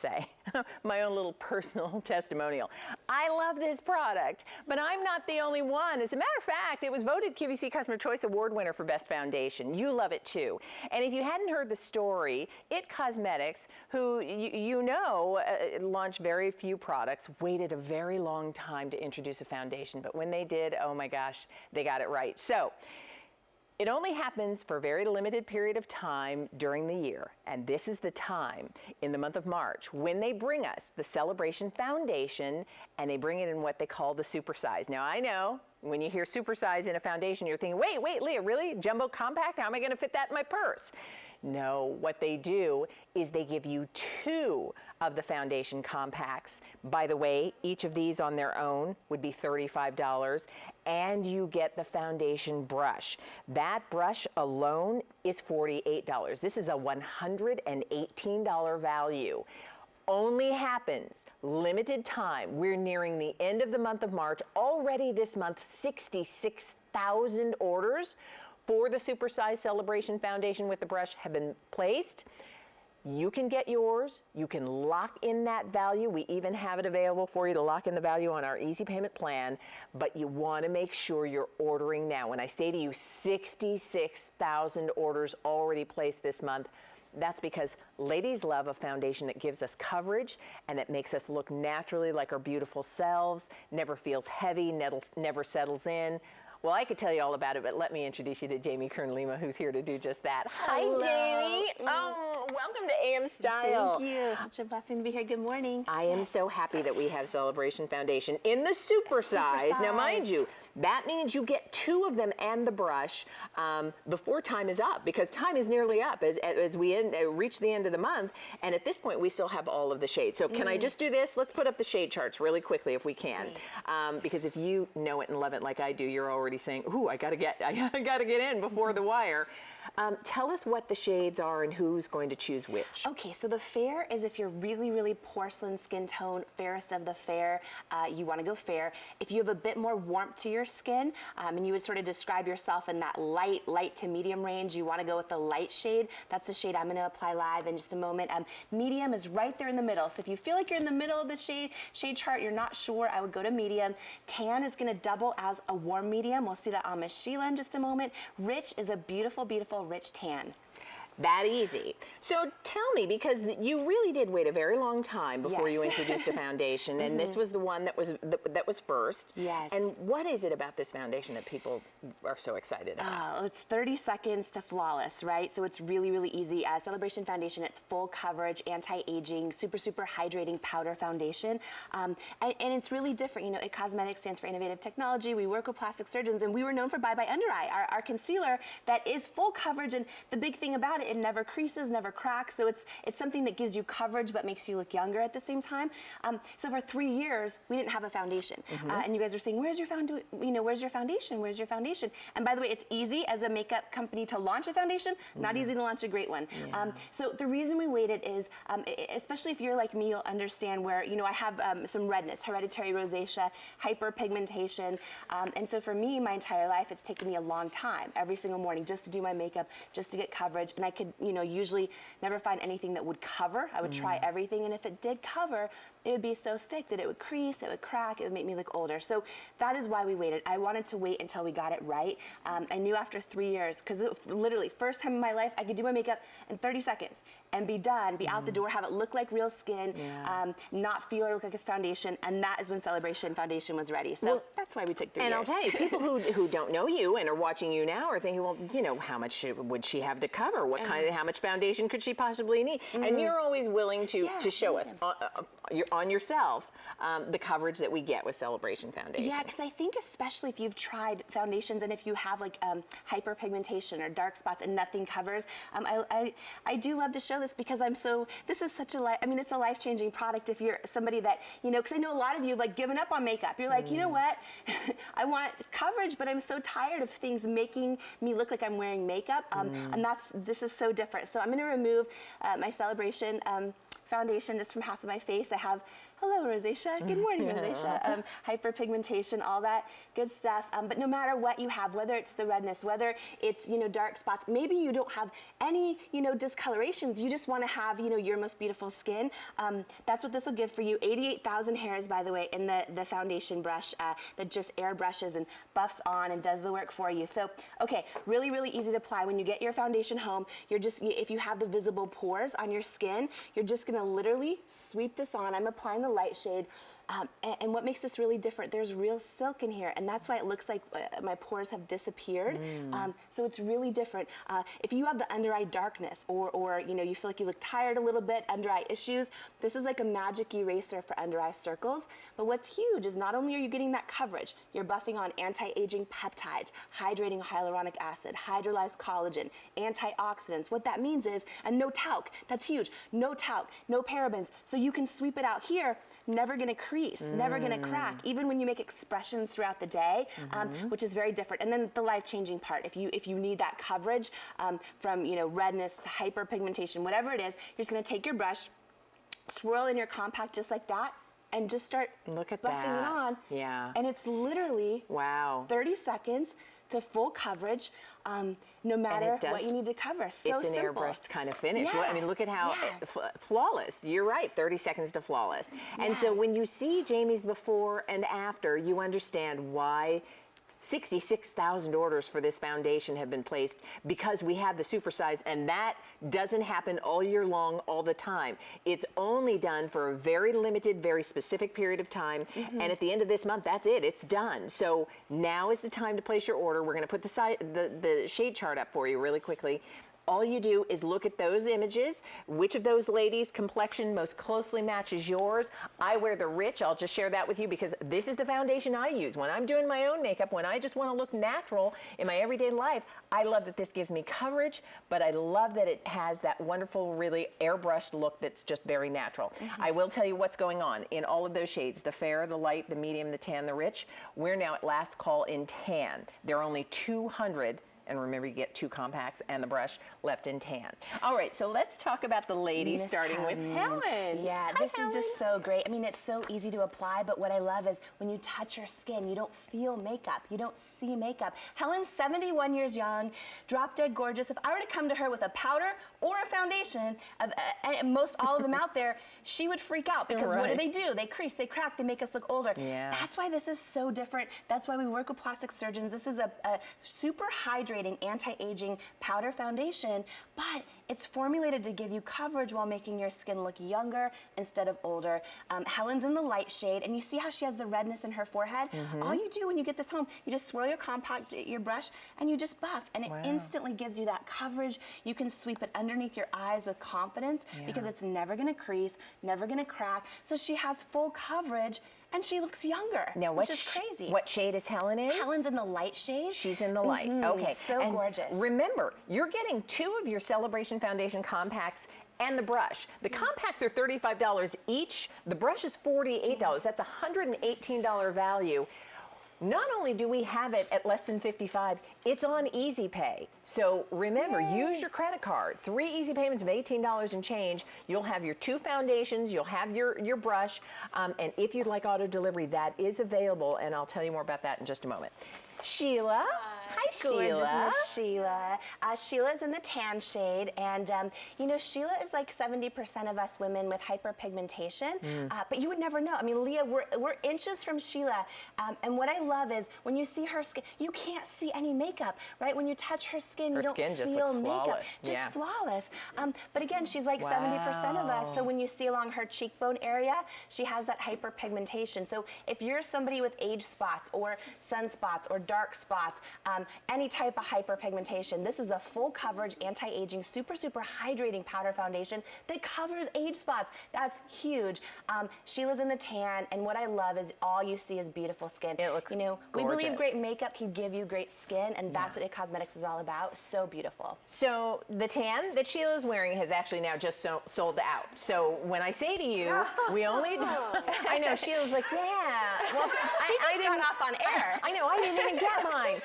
say, my own little personal testimonial. I love this product, but I'm not the only one. As a matter of fact, it was voted QVC Customer Choice Award winner for Best Foundation. You love it too. And if you hadn't heard the story, It Cosmetics, who launched very few products, waited a very long time to introduce a foundation, but when they did, oh my gosh, they got it right. So, it only happens for a very limited period of time during the year, and this is the time in the month of March when they bring us the Celebration Foundation, and they bring it in what they call the supersize. Now, I know when you hear supersize in a foundation, you're thinking, wait, Leah, really? Jumbo compact? How am I going to fit that in my purse? No, what they do is they give you 2 of the foundation compacts. By the way, each of these on their own would be $35, and you get the foundation brush. That brush alone is $48. This is a $118 value. Only happens limited time. We're nearing the end of the month of March. Already this month, 66,000 orders for the Supersize Celebration Foundation with the brush have been placed. You can get yours. You can lock in that value. We even have it available for you to lock in the value on our easy payment plan, but you want to make sure you're ordering now. When I say to you 66,000 orders already placed this month, that's because ladies love a foundation that gives us coverage and that makes us look naturally like our beautiful selves, never feels heavy, never settles in. Well, I could tell you all about it, but let me introduce you to Jamie Kern-Lima, who's here to do just that. Hello. Hi, Jamie. Oh, welcome to AM Style. Thank you. Such a blessing to be here. Good morning. I am so happy that we have Celebration Foundation in the supersize. Now, mind you, that means you get 2 of them and the brush before time is up, because time is nearly up as we reach the end of the month. And at this point, we still have all of the shades. So can I just do this? Let's put up the shade charts really quickly if we can. Because if you know it and love it like I do, you're already saying, ooh, I gotta get in before the wire. Tell us what the shades are and who's going to choose which. Okay, so the fair is if you're really, really porcelain skin tone, fairest of the fair, you want to go fair. If you have a bit more warmth to your skin, and you would sort of describe yourself in that light to medium range, you want to go with the light shade. That's the shade I'm going to apply live in just a moment. Medium is right there in the middle. So if you feel like you're in the middle of the shade chart, you're not sure, I would go to medium. Tan is going to double as a warm medium. We'll see that on Miss Sheila in just a moment. Rich is a beautiful, beautiful rich tan. That easy. So tell me, because you really did wait a very long time before you introduced a foundation, and this was the one that was first. Yes. And what is it about this foundation that people are so excited about? It's 30 seconds to flawless, right? So it's really, really easy. Celebration Foundation, it's full coverage, anti-aging, super, super hydrating powder foundation. And it's really different. You know, It Cosmetics stands for Innovative Technology. We work with plastic surgeons, and we were known for Bye Bye Under Eye, our concealer that is full coverage. And the big thing about it never creases, never cracks. So it's something that gives you coverage but makes you look younger at the same time. So for 3 years, we didn't have a foundation. And you guys are saying, where's your foundation? Where's your foundation? Where's your foundation? And by the way, it's easy as a makeup company to launch a foundation, not easy to launch a great one. So the reason we waited is, especially if you're like me, you'll understand where, I have some redness, hereditary rosacea, hyperpigmentation. And so for me, my entire life, it's taken me a long time, every single morning, just to do my makeup, just to get coverage. And I could, usually never find anything that would cover. I would try everything, and if it did cover, it would be so thick that it would crease, it would crack, it would make me look older. So that is why we waited. I wanted to wait until we got it right. I knew after 3 years, because literally, first time in my life, I could do my makeup in 30 seconds and be done, be out the door, have it look like real skin, not feel or look like a foundation, and that is when Celebration Foundation was ready. So that's why we took 3 years. And I'll tell you, people who don't know you and are watching you now are thinking, well, how much would she have to cover? What how much foundation could she possibly need? And you're always willing to show us on yourself the coverage that we get with Celebration Foundation. Yeah, because I think especially if you've tried foundations and if you have like hyperpigmentation or dark spots and nothing covers, I do love to show this because this is such a it's a life-changing product if you're somebody that, because I know a lot of you have like given up on makeup. You're like, you know what, I want coverage, but I'm so tired of things making me look like I'm wearing makeup, and this is so different. So I'm going to remove my Celebration foundation just from half of my face. I have, hello, rosacea. Good morning, rosacea. Hyperpigmentation, all that good stuff. But no matter what you have, whether it's the redness, whether it's, dark spots, maybe you don't have any, discolorations. You just want to have, your most beautiful skin. That's what this will give for you. 88,000 hairs, by the way, in the foundation brush that just airbrushes and buffs on and does the work for you. So, okay, really, really easy to apply. When you get your foundation home, if you have the visible pores on your skin, you're just going to literally sweep this on. I'm applying the light shade. And what makes this really different, there's real silk in here, and that's why it looks like my pores have disappeared. So it's really different. If you have the under eye darkness or you feel like you look tired a little bit, under eye issues, this is like a magic eraser for under eye circles. But what's huge is not only are you getting that coverage, you're buffing on anti-aging peptides, hydrating hyaluronic acid, hydrolyzed collagen, antioxidants. What that means is, and no talc, that's huge, no talc, no parabens, so you can sweep it out here, never gonna crease, never gonna crack, even when you make expressions throughout the day, which is very different. And then the life-changing part, if you need that coverage from redness, hyperpigmentation, whatever it is, you're just gonna take your brush, swirl in your compact just like that, and just start Look at buffing that. it on. Yeah. And it's literally Wow. 30 seconds to full coverage, no matter what you need to cover. So it's an simple. airbrushed kind of finish. Yeah. I mean, look at how flawless. You're right, 30 seconds to flawless. And Yeah. so when you see Jamie's before and after, you understand why 66,000 orders for this foundation have been placed, because we have the supersize, and that doesn't happen all year long, all the time. It's only done for a very limited, very specific period of time, and at the end of this month, that's it. It's done. So now is the time to place your order. We're going to put the shade chart up for you really quickly. All you do is look at those images. Which of those ladies' complexion most closely matches yours? I wear the rich. I'll just share that with you because this is the foundation I use. When I'm doing my own makeup, when I just want to look natural in my everyday life, I love that this gives me coverage, but I love that it has that wonderful, really airbrushed look that's just very natural. I will tell you what's going on in all of those shades, the fair, the light, the medium, the tan, the rich. We're now at last call in tan. There are only 200. And remember, you get 2 compacts and the brush left in tan. All right, so let's talk about the ladies, starting with Helen. Yeah, Hi, this is just so great. I mean, it's so easy to apply, but what I love is when you touch your skin, you don't feel makeup. You don't see makeup. Helen's 71 years young, drop dead gorgeous. If I were to come to her with a powder or a foundation, and most all of them out there, she would freak out because what do? They crease, they crack, they make us look older. Yeah. That's why this is so different. That's why we work with plastic surgeons. This is a super hydrating, anti-aging powder foundation, but it's formulated to give you coverage while making your skin look younger instead of older. Helen's in the light shade, and you see how she has the redness in her forehead? All you do when you get this home, you just swirl your brush, and you just buff, and it instantly gives you that coverage. You can sweep it underneath your eyes with confidence because it's never gonna crease, never gonna crack. So she has full coverage, and she looks younger, Now, which is crazy. What shade is Helen in? Helen's in the light shade. She's in the light. Okay. So And gorgeous. Remember, you're getting 2 of your Celebration Foundation compacts and the brush. The compacts are $35 each. The brush is $48. That's a $118 value. Not only do we have it at less than $55, it's on Easy Pay. So remember, use your credit card. 3 easy payments of $18 and change. You'll have your 2 foundations, you'll have your brush, and if you'd like auto delivery, that is available, and I'll tell you more about that in just a moment. Sheila. Hi, Gorgeous Sheila. Miss Sheila. Sheila's in the tan shade, and Sheila is like 70% of us women with hyperpigmentation, but you would never know. I mean, Leah, we're inches from Sheila, and what I love is when you see her skin, you can't see any makeup, right? When you touch her skin, you don't skin just feel looks makeup, flawless. just flawless. But again, she's like 70% of us, so when you see along her cheekbone area, she has that hyperpigmentation. So if you're somebody with age spots or sunspots or dark spots, any type of hyperpigmentation, this is a full coverage, anti-aging, super hydrating powder foundation that covers age spots. That's huge. Sheila's in the tan, and what I love is all you see is beautiful skin. It looks we gorgeous. believe great makeup can give you great skin, and that's what It Cosmetics is all about. So beautiful. So the tan that Sheila's wearing has actually now just sold out. So when I say to you, we only I know, Sheila's like, yeah. Well, She just got off on air. I know, I didn't even get mine.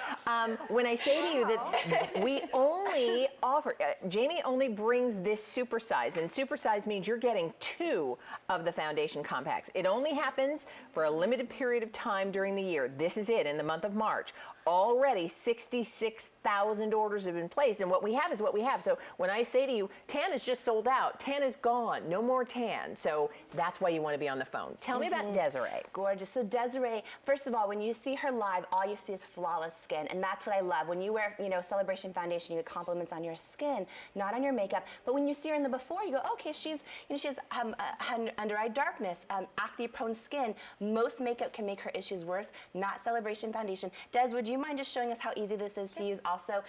When I say to you that we only offer, Jamie only brings this supersize, and supersize means you're getting 2 of the foundation compacts. It only happens for a limited period of time during the year. This is it in the month of March. Already 66,000 orders have been placed, and what we have is what we have. So when I say to you, tan is just sold out, tan is gone, no more tan. So that's why you want to be on the phone. Tell me about Desiree. Gorgeous. So Desiree, first of all, when you see her live, all you see is flawless skin, and that's what I love. When you wear, Celebration foundation, you get compliments on your skin, not on your makeup. But when you see her in the before, you go, okay, she has under eye darkness, acne-prone skin. Most makeup can make her issues worse. Not Celebration foundation. Des, would you mind just showing us how easy this is to use also?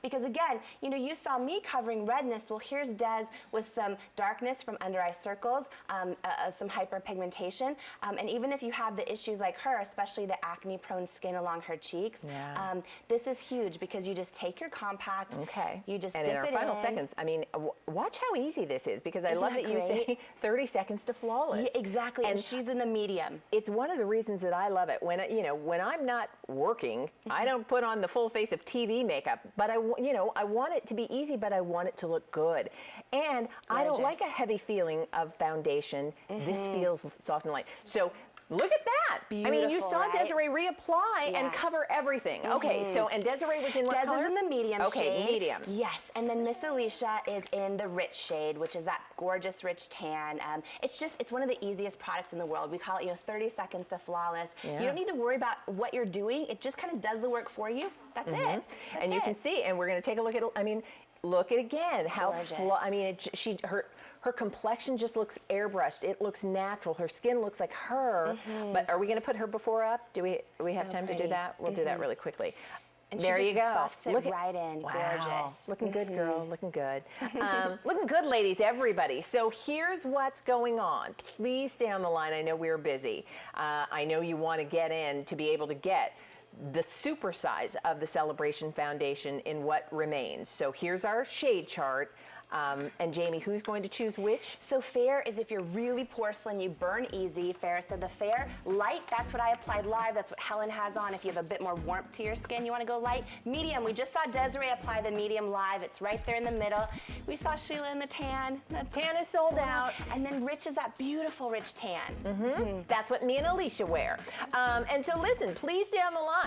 Because again, you saw me covering redness. Well, here's Des with some darkness from under eye circles, some hyperpigmentation, and even if you have the issues like her, especially the acne-prone skin along her cheeks, this is huge because you just take your compact, you just and dip in our it final in. seconds, I mean, watch how easy this is, because I Isn't love that that you great? say 30 seconds to flawless. Yeah, exactly, and she's in the medium. It's one of the reasons that I love it. When when I'm not working, I don't put on the full face of TV makeup, but I want it to be easy, but I want it to look good. And I don't like a heavy feeling of foundation. This feels soft and light. So look at that. I mean, you Beautiful, saw right? Desiree reapply and cover everything. Okay, so, and Desiree was in what Des color? is in the medium shade. Okay, medium. Yes, and then Miss Alicia is in the rich shade, which is that gorgeous rich tan. It's one of the easiest products in the world. We call it, 30 seconds to flawless. Yeah. You don't need to worry about what you're doing. It just kind of does the work for you. That's it. That's and you can see, and we're going to take a look at, look at again how, her complexion just looks airbrushed. It looks natural. Her skin looks like her. But are we going to put her before up? Do we have time to do that? We'll do that really quickly. And there she you just go. buffs it Look right in. Wow. Gorgeous. Looking good, girl. Looking good. Looking good, ladies, everybody. So here's what's going on. Please stay on the line. I know we're busy. I know you want to get in to be able to get the super size of the Celebration Foundation in what remains. So here's our shade chart. And Jamie, who's going to choose which? So fair is if you're really porcelain, you burn easy. Fair said the fair. Light, that's what I applied live. That's what Helen has on. If you have a bit more warmth to your skin, you want to go light. Medium, we just saw Desiree apply the medium live. It's right there in the middle. We saw Sheila in the tan. The tan is sold out. And then rich is that beautiful rich tan. That's what me and Alicia wear. And so listen, please stay on the line.